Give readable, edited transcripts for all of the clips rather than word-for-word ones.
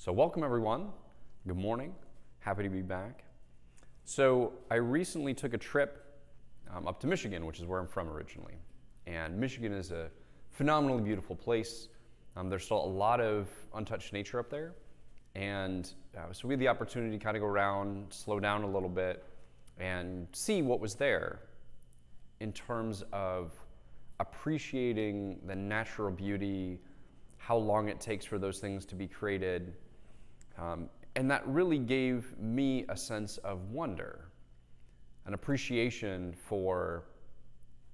So welcome everyone. Good morning. Happy to be back. So I recently took a trip up to Michigan, which is where I'm from originally. And Michigan is a phenomenally beautiful place. There's still a lot of untouched nature up there. And so we had the opportunity to kind of go around, slow down a little bit, and see what was there in terms of appreciating the natural beauty, how long it takes for those things to be created. And that really gave me a sense of wonder, an appreciation for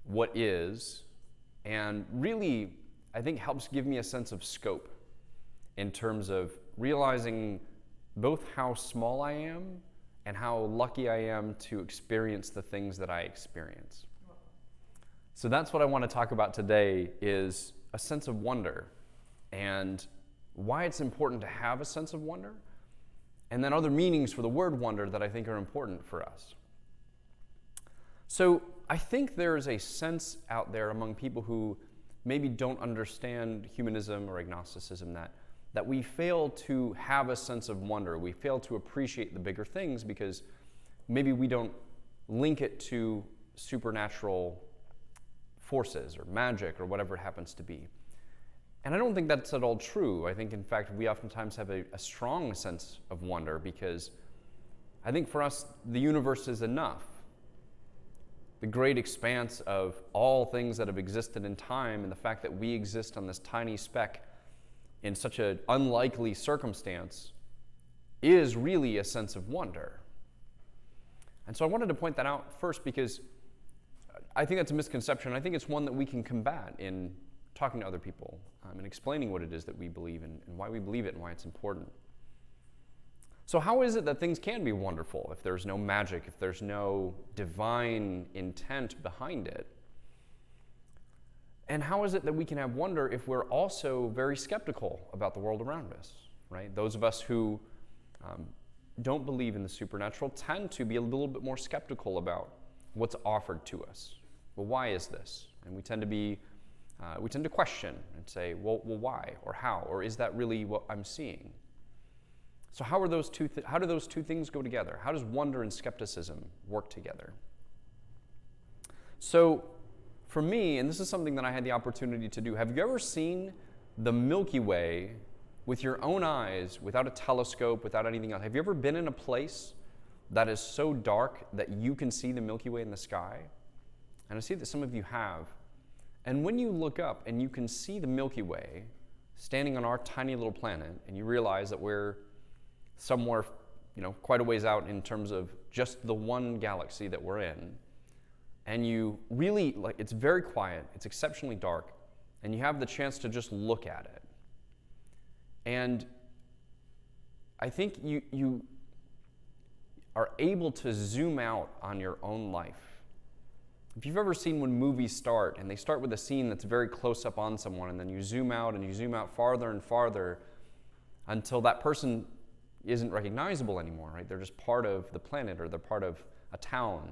what is, and really, I think helps give me a sense of scope in terms of realizing both how small I am and how lucky I am to experience the things that I experience. So that's what I want to talk about today, is a sense of wonder and why it's important to have a sense of wonder, and then other meanings for the word wonder that I think are important for us. So I think there is a sense out there among people who maybe don't understand humanism or agnosticism that we fail to have a sense of wonder. We fail to appreciate the bigger things because maybe we don't link it to supernatural forces or magic or whatever it happens to be. And I don't think that's at all true. I think, in fact, we oftentimes have a strong sense of wonder because I think for us, the universe is enough. The great expanse of all things that have existed in time, and the fact that we exist on this tiny speck in such an unlikely circumstance, is really a sense of wonder. And so I wanted to point that out first because I think that's a misconception. I think it's one that we can combat in talking to other people and explaining what it is that we believe in and why we believe it and why it's important. So how is it that things can be wonderful if there's no magic, if there's no divine intent behind it? And how is it that we can have wonder if we're also very skeptical about the world around us, right? Those of us who don't believe in the supernatural tend to be a little bit more skeptical about what's offered to us. Well, why is this? And we tend to question and say, well, why, or how, or is that really what I'm seeing? So how do those two things go together? How does wonder and skepticism work together? So for me, and this is something that I had the opportunity to do, have you ever seen the Milky Way with your own eyes, without a telescope, without anything else? Have you ever been in a place that is so dark that you can see the Milky Way in the sky? And I see that some of you have. And when you look up and you can see the Milky Way standing on our tiny little planet, and you realize that we're somewhere, quite a ways out in terms of just the one galaxy that we're in, and you really, it's very quiet, it's exceptionally dark, and you have the chance to just look at it. And I think you are able to zoom out on your own life. If you've ever seen when movies start, and they start with a scene that's very close up on someone, and then you zoom out and you zoom out farther and farther until that person isn't recognizable anymore, right? They're just part of the planet, or they're part of a town.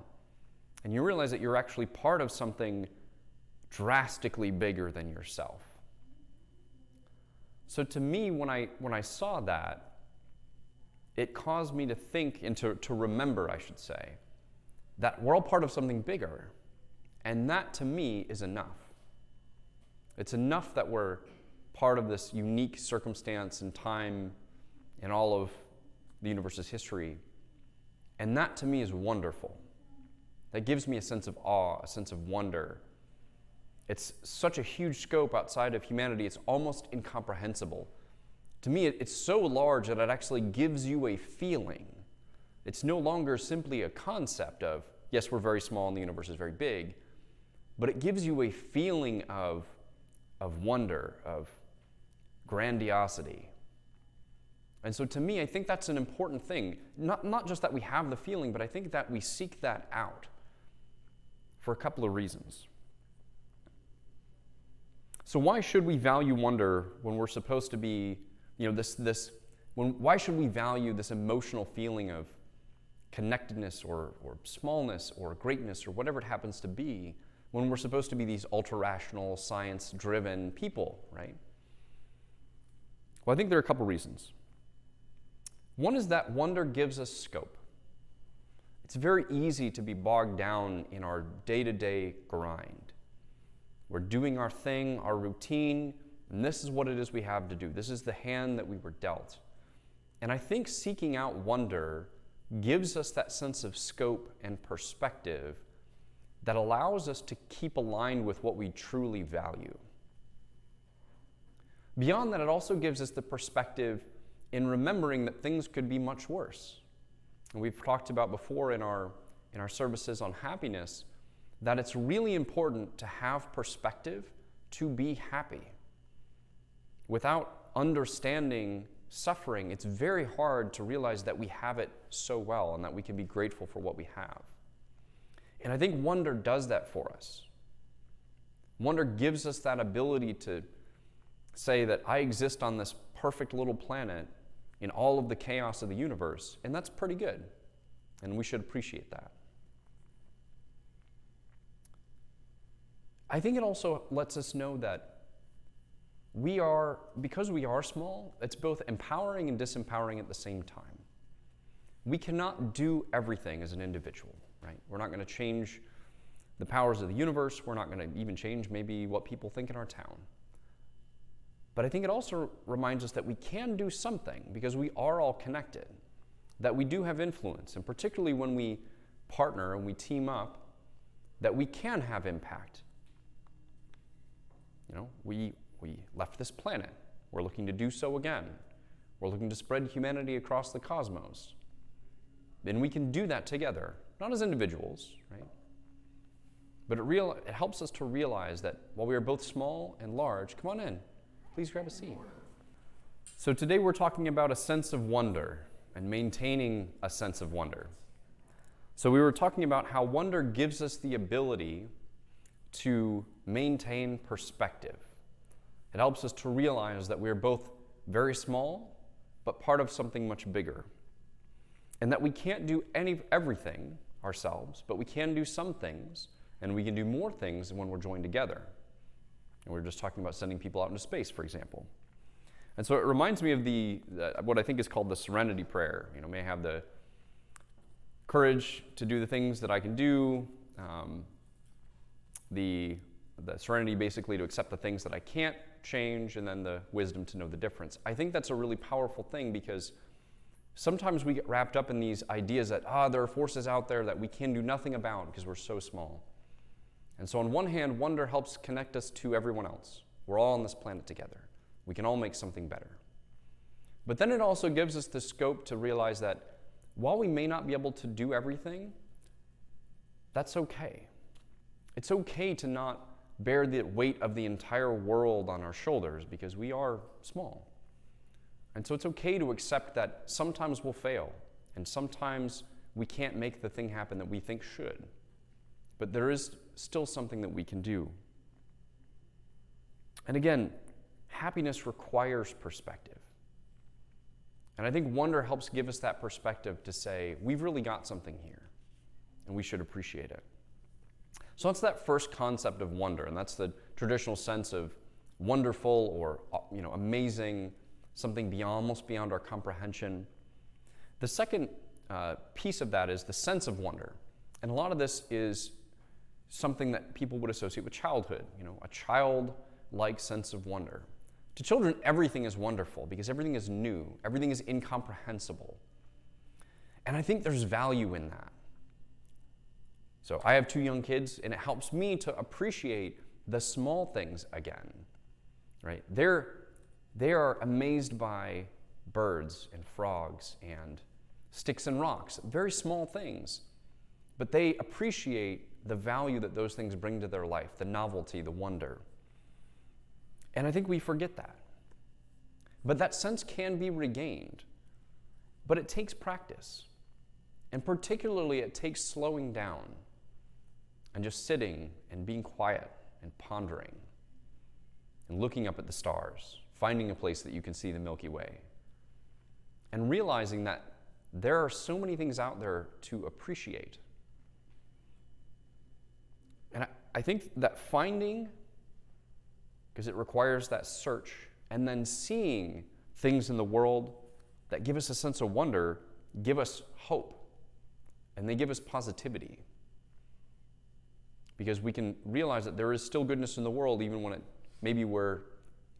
And you realize that you're actually part of something drastically bigger than yourself. So to me, when I saw that, it caused me to think, and to remember, I should say, that we're all part of something bigger. And that, to me, is enough. It's enough that we're part of this unique circumstance and time in all of the universe's history. And that, to me, is wonderful. That gives me a sense of awe, a sense of wonder. It's such a huge scope outside of humanity, it's almost incomprehensible. To me, it's so large that it actually gives you a feeling. It's no longer simply a concept of, yes, we're very small and the universe is very big, but it gives you a feeling of wonder, of grandiosity. And so to me, I think that's an important thing. Not just that we have the feeling, but I think that we seek that out for a couple of reasons. So why should we value wonder when we're supposed to be, why should we value this emotional feeling of connectedness or smallness or greatness or whatever it happens to be when we're supposed to be these ultra-rational, science-driven people, right? Well, I think there are a couple reasons. One is that wonder gives us scope. It's very easy to be bogged down in our day-to-day grind. We're doing our thing, our routine, and this is what it is we have to do. This is the hand that we were dealt. And I think seeking out wonder gives us that sense of scope and perspective that allows us to keep aligned with what we truly value. Beyond that, it also gives us the perspective in remembering that things could be much worse. And we've talked about before in our services on happiness that it's really important to have perspective to be happy. Without understanding suffering, it's very hard to realize that we have it so well and that we can be grateful for what we have. And I think wonder does that for us. Wonder gives us that ability to say that I exist on this perfect little planet in all of the chaos of the universe, and that's pretty good, and we should appreciate that. I think it also lets us know that because we are small, it's both empowering and disempowering at the same time. We cannot do everything as an individual, right? We're not going to change the powers of the universe. We're not going to even change maybe what people think in our town. But I think it also reminds us that we can do something because we are all connected, that we do have influence, and particularly when we partner and we team up, that we can have impact. You know, we left this planet. We're looking to do so again. We're looking to spread humanity across the cosmos. And we can do that together, not as individuals, right? But it helps us to realize that while we are both small and large, come on in. Please grab a seat. So today we're talking about a sense of wonder and maintaining a sense of wonder. So we were talking about how wonder gives us the ability to maintain perspective. It helps us to realize that we're both very small, but part of something much bigger. And that we can't do everything ourselves, but we can do some things, and we can do more things when we're joined together. And we were just talking about sending people out into space, for example. And so it reminds me of what I think is called the serenity prayer. You know, may I have the courage to do the things that I can do, the serenity basically to accept the things that I can't change, and then the wisdom to know the difference. I think that's a really powerful thing because sometimes we get wrapped up in these ideas that, there are forces out there that we can do nothing about because we're so small. And so on one hand, wonder helps connect us to everyone else. We're all on this planet together. We can all make something better. But then it also gives us the scope to realize that while we may not be able to do everything, that's okay. It's okay to not bear the weight of the entire world on our shoulders because we are small. And so it's okay to accept that sometimes we'll fail and sometimes we can't make the thing happen that we think should. But there is still something that we can do. And again, happiness requires perspective. And I think wonder helps give us that perspective to say, we've really got something here, and we should appreciate it. So that's that first concept of wonder, and that's the traditional sense of wonderful or amazing, something almost beyond our comprehension. The second piece of that is the sense of wonder. And a lot of this is something that people would associate with childhood, a childlike sense of wonder. To children, everything is wonderful because everything is new, everything is incomprehensible. And I think there's value in that. So I have 2 young kids, and it helps me to appreciate the small things again, right? They are amazed by birds and frogs and sticks and rocks, very small things, but they appreciate the value that those things bring to their life, the novelty, the wonder. And I think we forget that. But that sense can be regained, but it takes practice. And particularly, it takes slowing down and just sitting and being quiet and pondering and looking up at the stars, finding a place that you can see the Milky Way, and realizing that there are so many things out there to appreciate. And I think that finding, because it requires that search, and then seeing things in the world that give us a sense of wonder give us hope, and they give us positivity. Because we can realize that there is still goodness in the world even when maybe we're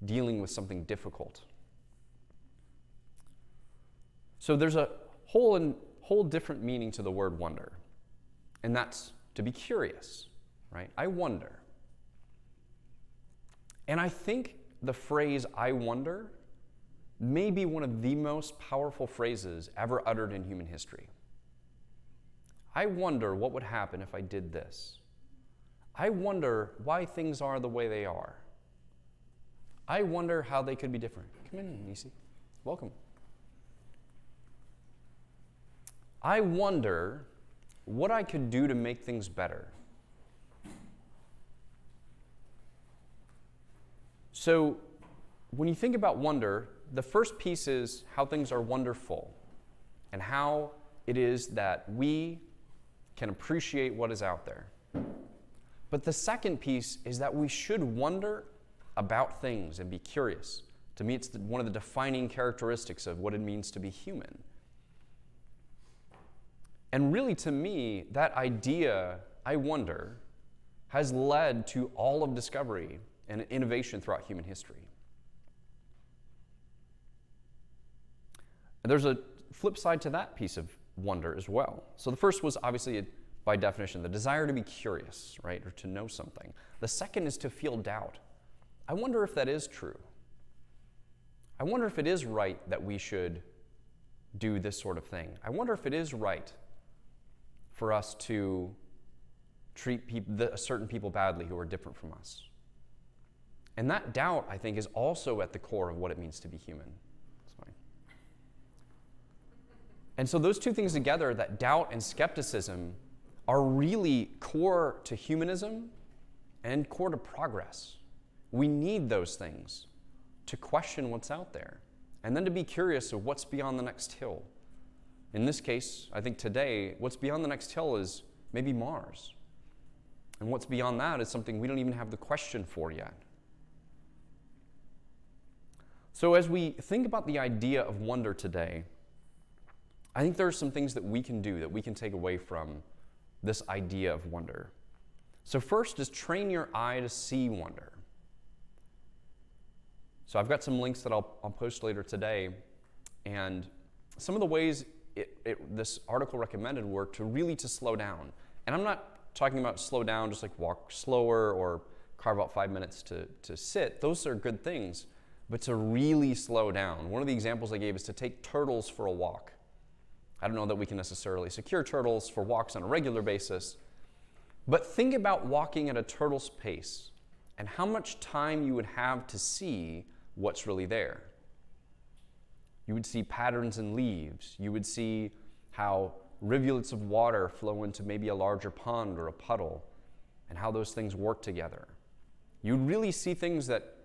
dealing with something difficult. So there's a whole different meaning to the word wonder, and that's to be curious, right? I wonder. And I think the phrase "I wonder" may be one of the most powerful phrases ever uttered in human history. I wonder what would happen if I did this. I wonder why things are the way they are. I wonder how they could be different. Come in, Nisi. Welcome. I wonder what I could do to make things better. So, when you think about wonder, the first piece is how things are wonderful and how it is that we can appreciate what is out there. But the second piece is that we should wonder about things and be curious. To me, it's one of the defining characteristics of what it means to be human. And really, to me, that idea, I wonder, has led to all of discovery and innovation throughout human history. And there's a flip side to that piece of wonder as well. So the first was obviously, by definition, the desire to be curious, right, or to know something. The second is to feel doubt. I wonder if that is true. I wonder if it is right that we should do this sort of thing. I wonder if it is right for us to treat certain people badly who are different from us. And that doubt, I think, is also at the core of what it means to be human. That's fine. And so those two things together, that doubt and skepticism, are really core to humanism and core to progress. We need those things to question what's out there and then to be curious of what's beyond the next hill. In this case, I think today, what's beyond the next hill is maybe Mars. And what's beyond that is something we don't even have the question for yet. So as we think about the idea of wonder today, I think there are some things that we can do, that we can take away from this idea of wonder. So first is train your eye to see wonder. So I've got some links that I'll post later today, and some of the ways this article recommended were to slow down. And I'm not talking about slow down, just like walk slower or carve out 5 minutes to sit. Those are good things, but to really slow down. One of the examples I gave is to take turtles for a walk. I don't know that we can necessarily secure turtles for walks on a regular basis, but think about walking at a turtle's pace and how much time you would have to see what's really there. You would see patterns in leaves. You would see how rivulets of water flow into maybe a larger pond or a puddle and how those things work together. You'd really see things that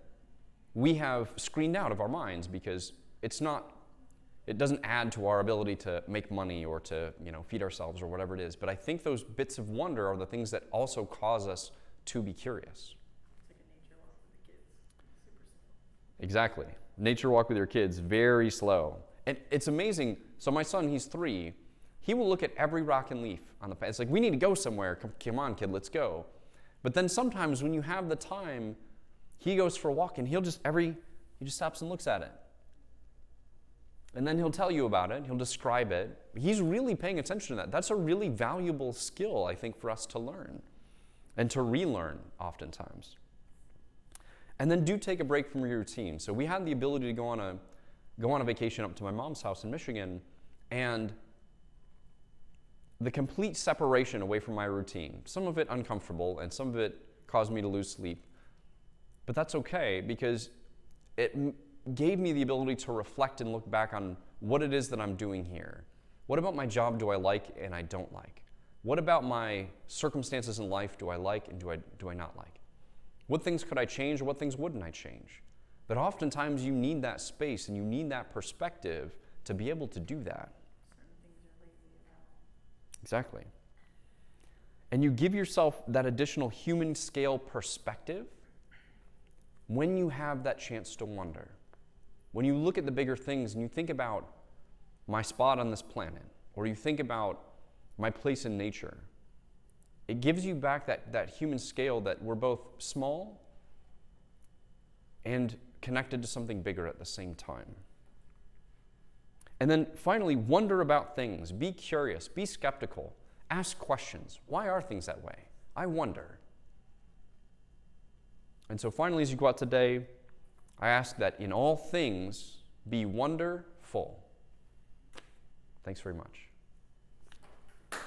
we have screened out of our minds because it doesn't add to our ability to make money or to, feed ourselves or whatever it is. But I think those bits of wonder are the things that also cause us to be curious. It's like a nature walk with the kids. Super simple. Exactly. Nature walk with your kids, very slow. And it's amazing. So my son, he's 3. He will look at every rock and leaf on the path. It's like, we need to go somewhere. Come on, kid, let's go. But then sometimes when you have the time, he goes for a walk and he just stops and looks at it. And then he'll tell you about it. He'll describe it. He's really paying attention to that. That's a really valuable skill, I think, for us to learn and to relearn oftentimes. And then do take a break from your routine. So we had the ability to go on a vacation up to my mom's house in Michigan, and the complete separation away from my routine. Some of it uncomfortable, and some of it caused me to lose sleep. But that's okay, because it gave me the ability to reflect and look back on what it is that I'm doing here. What about my job do I like and I don't like? What about my circumstances in life do I like and do I not like? What things could I change or what things wouldn't I change? But oftentimes you need that space and you need that perspective to be able to do that. Certain things you're lazy about. Exactly. And you give yourself that additional human scale perspective when you have that chance to wonder. When you look at the bigger things and you think about my spot on this planet, or you think about my place in nature, it gives you back that human scale that we're both small and connected to something bigger at the same time. And then finally, wonder about things. Be curious. Be skeptical. Ask questions. Why are things that way? I wonder. And so finally, as you go out today, I ask that in all things be wonderful. Thanks very much.